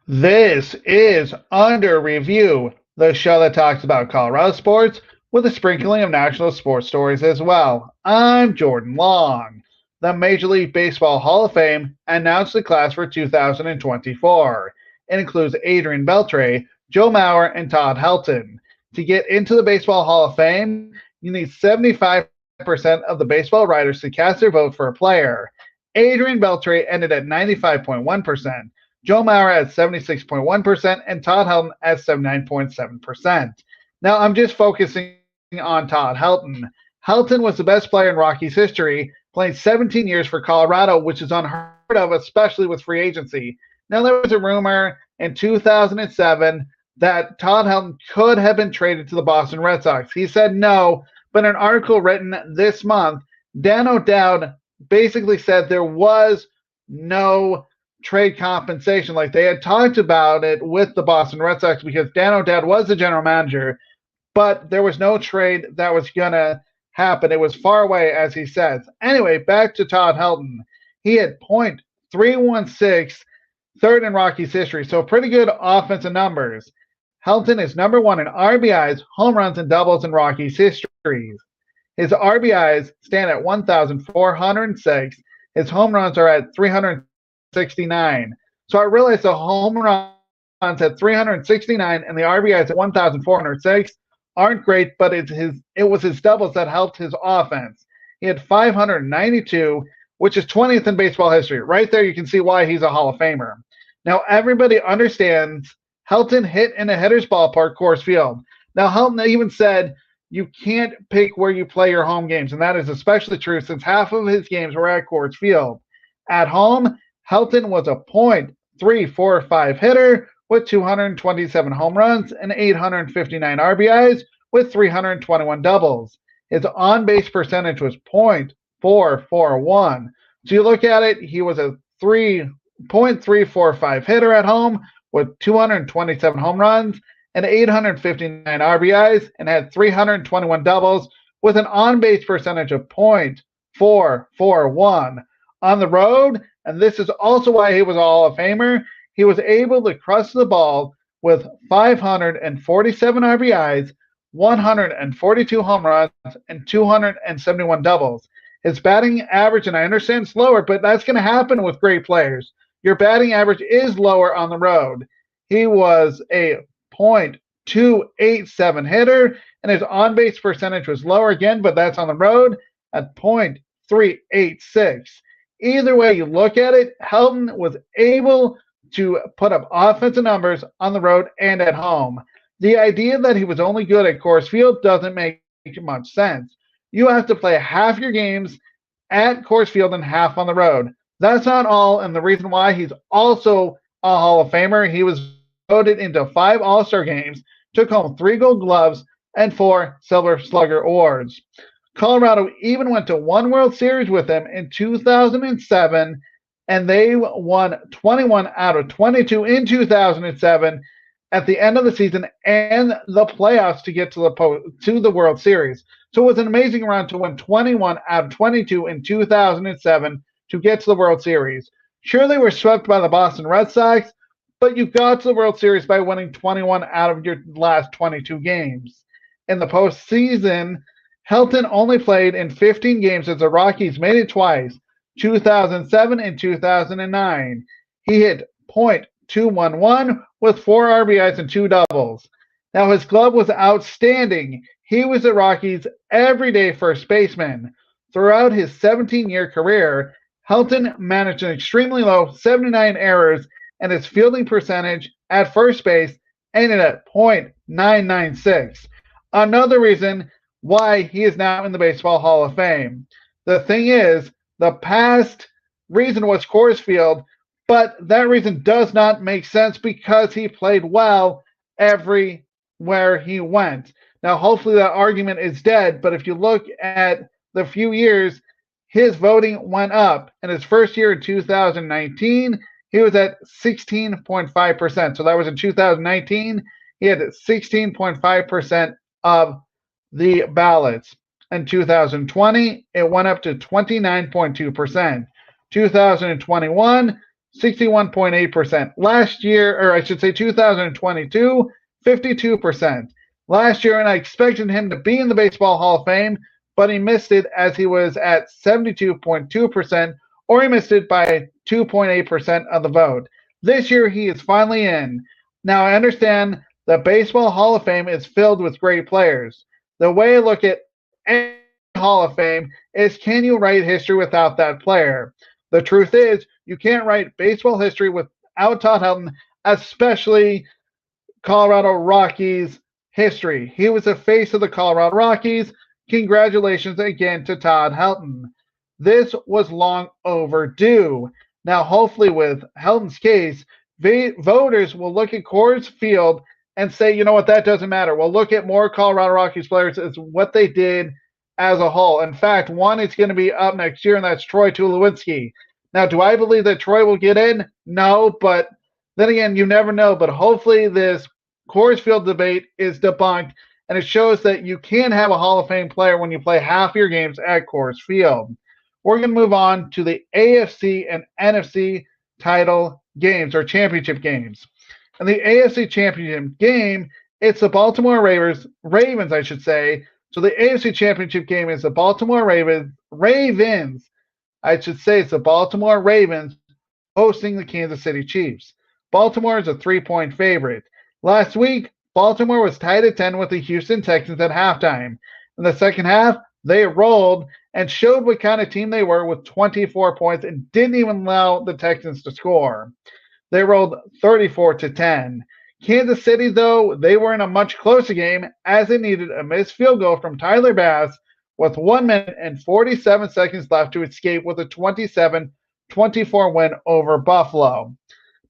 This is Under Review, the show that talks about Colorado sports with a sprinkling of national sports stories as well. I'm Jordan Long. The Major League Baseball Hall of Fame announced the class for 2024. It includes Adrian Beltre, Joe Mauer, and Todd Helton. To get into the Baseball Hall of Fame, you need 75% of the baseball writers to cast their vote for a player. Adrian Beltre ended at 95.1%. Joe Mauer at 76.1%, and Todd Helton at 79.7%. Now, I'm just focusing on Todd Helton. Helton was the best player in Rockies history, playing 17 years for Colorado, which is unheard of, especially with free agency. Now, there was a rumor in 2007 that Todd Helton could have been traded to the Boston Red Sox. He said no, but an article written this month, Dan O'Dowd basically said there was no trade compensation. Like they had talked about it with the Boston Red Sox because Dan O'Dowd was the general manager, but there was no trade that was going to happen. It was far away, as he says. Anyway, back to Todd Helton. He had .316, third in Rockies history, so pretty good offensive numbers. Helton is number one in RBIs, home runs, and doubles in Rockies history. His RBIs stand at 1,406. His home runs are at 369. So I realized the home runs at 369 and the RBIs at 1,406 aren't great, but it was his doubles that helped his offense. He had 592, which is 20th in baseball history. Right there, you can see why he's a Hall of Famer. Now, everybody understands Helton hit in a hitter's ballpark, Coors Field. Now, Helton even said you can't pick where you play your home games, and that is especially true since half of his games were at Coors Field. At home, Helton was a .345 hitter with 227 home runs and 859 RBIs with 321 doubles. His on-base percentage was .441. So you look at it, he was a .345 hitter at home with 227 home runs and 859 RBIs and had 321 doubles with an on-base percentage of .441. On the road, and this is also why he was a Hall of Famer, he was able to crush the ball with 547 RBIs, 142 home runs, and 271 doubles. His batting average, and I understand slower, but that's going to happen with great players. Your batting average is lower on the road. He was a .287 hitter, and his on-base percentage was lower again, but that's on the road at .386. Either way you look at it, Helton was able to put up offensive numbers on the road and at home. The idea that he was only good at Coors Field doesn't make much sense. You have to play half your games at Coors Field and half on the road. That's not all, and the reason why he's also a Hall of Famer, he was voted into 5 All-Star games, took home 3 Gold Gloves, and 4 Silver Slugger awards. Colorado even went to one World Series with him in 2007, and they won 21 out of 22 in 2007 at the end of the season and the playoffs to get to the World Series. So it was an amazing run to win 21 out of 22 in 2007 to get to the World Series. Sure, they were swept by the Boston Red Sox, but you got to the World Series by winning 21 out of your last 22 games. In the postseason, Helton only played in 15 games as the Rockies made it twice, 2007 and 2009. He hit .211 with 4 RBIs and 2 doubles. Now, his glove was outstanding. He was the Rockies' everyday first baseman. Throughout his 17-year career, Helton managed an extremely low 79 errors, and his fielding percentage at first base ended at .996. Another reason why he is now in the Baseball Hall of Fame. The thing is, the past reason was Coors Field, but that reason does not make sense because he played well everywhere he went. Now, hopefully that argument is dead, but if you look at the few years, his voting went up. In his first year in 2019, he was at 16.5%. So that was in 2019. He had 16.5% of the ballots. In 2020, it went up to 29.2%. 2021, 61.8%. Last year, or I should say 2022, 52%. Last year, and I expected him to be in the Baseball Hall of Fame, but he missed it as he was at 72.2%, or he missed it by 2.8% of the vote. This year, he is finally in. Now, I understand the Baseball Hall of Fame is filled with great players. The way I look at any Hall of Fame is, can you write history without that player? The truth is, you can't write baseball history without Todd Helton, especially Colorado Rockies history. He was the face of the Colorado Rockies. Congratulations again to Todd Helton. This was long overdue. Now, hopefully, with Helton's case, voters will look at Coors Field and say, you know what, that doesn't matter. We'll look at more Colorado Rockies players as what they did as a whole. In fact, one is going to be up next year, and that's Troy Tulowitzki. Now, do I believe that Troy will get in? No, but then again, you never know. But hopefully this Coors Field debate is debunked, and it shows that you can have a Hall of Fame player when you play half your games at Coors Field. We're going to move on to the AFC and NFC title games, or championship games. In the AFC championship game, it's the Baltimore Ravens, I should say. So the AFC championship game is the Baltimore Ravens. I should say it's the Baltimore Ravens hosting the Kansas City Chiefs. Baltimore is a 3-point favorite. Last week, Baltimore was tied at 10 with the Houston Texans at halftime. In the second half, they rolled and showed what kind of team they were with 24 points and didn't even allow the Texans to score. They rolled 34-10. Kansas City, though, they were in a much closer game as they needed a missed field goal from Tyler Bass with 1 minute and 47 seconds left to escape with a 27-24 win over Buffalo.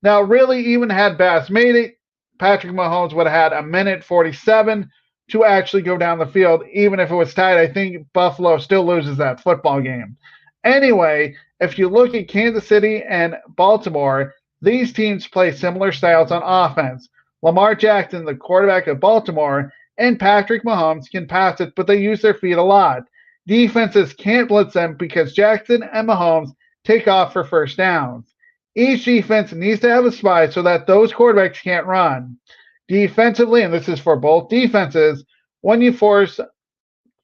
Now, really, even had Bass made it, Patrick Mahomes would have had a minute 47 to actually go down the field. Even if it was tied, I think Buffalo still loses that football game. Anyway, if you look at Kansas City and Baltimore, these teams play similar styles on offense. Lamar Jackson, the quarterback of Baltimore, and Patrick Mahomes can pass it, but they use their feet a lot. Defenses can't blitz them because Jackson and Mahomes take off for first downs. Each defense needs to have a spy so that those quarterbacks can't run. Defensively, and this is for both defenses, when you force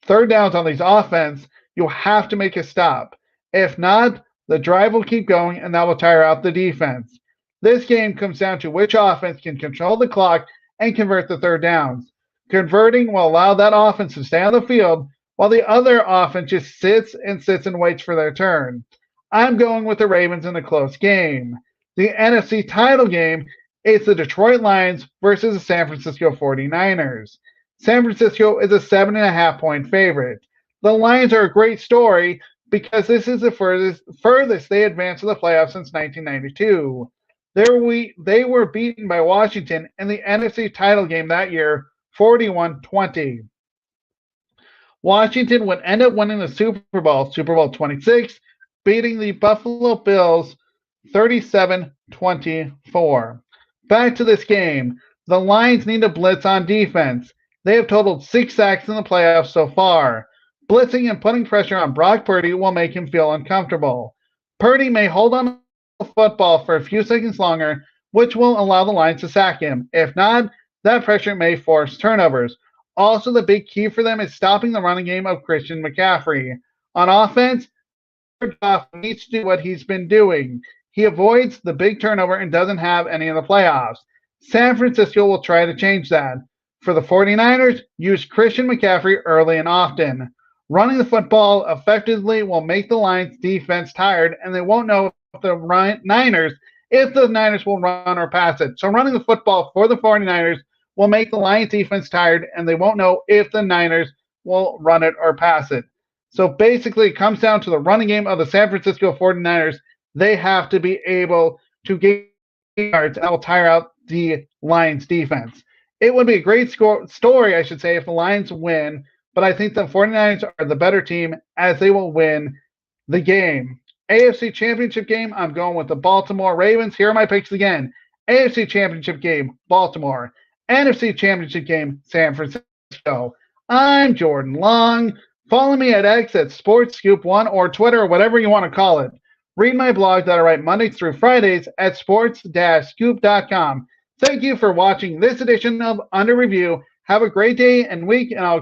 third downs on these offense, you have to make a stop. If not, the drive will keep going and that will tire out the defense. This game comes down to which offense can control the clock and convert the third downs. Converting will allow that offense to stay on the field while the other offense just sits and waits for their turn. I'm going with the Ravens in a close game. The NFC title game is the Detroit Lions versus the San Francisco 49ers. San Francisco is a 7.5-point favorite. The Lions are a great story because this is the furthest they advanced to the playoffs since 1992. They were beaten by Washington in the NFC title game that year, 41-20. Washington would end up winning the Super Bowl 26, beating the Buffalo Bills 37-24. Back to this game. The Lions need to blitz on defense. They have totaled 6 sacks in the playoffs so far. Blitzing and putting pressure on Brock Purdy will make him feel uncomfortable. Purdy may hold on to the football for a few seconds longer, which will allow the Lions to sack him. If not, that pressure may force turnovers. Also, the big key for them is stopping the running game of Christian McCaffrey. On offense, Goff needs to do what he's been doing. He avoids the big turnover and doesn't have any in the playoffs. San Francisco will try to change that. For the 49ers, use Christian McCaffrey early and often. Running the football effectively will make the Lions defense tired, and they won't know if the Niners will run or pass it. So running the football for the 49ers will make the Lions defense tired, and they won't know if the Niners will run it or pass it. So basically, it comes down to the running game of the San Francisco 49ers. They have to be able to get yards and that will tire out the Lions defense. It would be a great story, I should say, if the Lions win, but I think the 49ers are the better team as they will win the game. AFC Championship game, I'm going with the Baltimore Ravens. Here are my picks again. AFC Championship game, Baltimore. NFC Championship game, San Francisco. I'm Jordan Long. Follow me at X at SportsScoop1 or Twitter or whatever you want to call it. Read my blog that I write Mondays through Fridays at sports-scoop.com. Thank you for watching this edition of Under Review. Have a great day and week, and I'll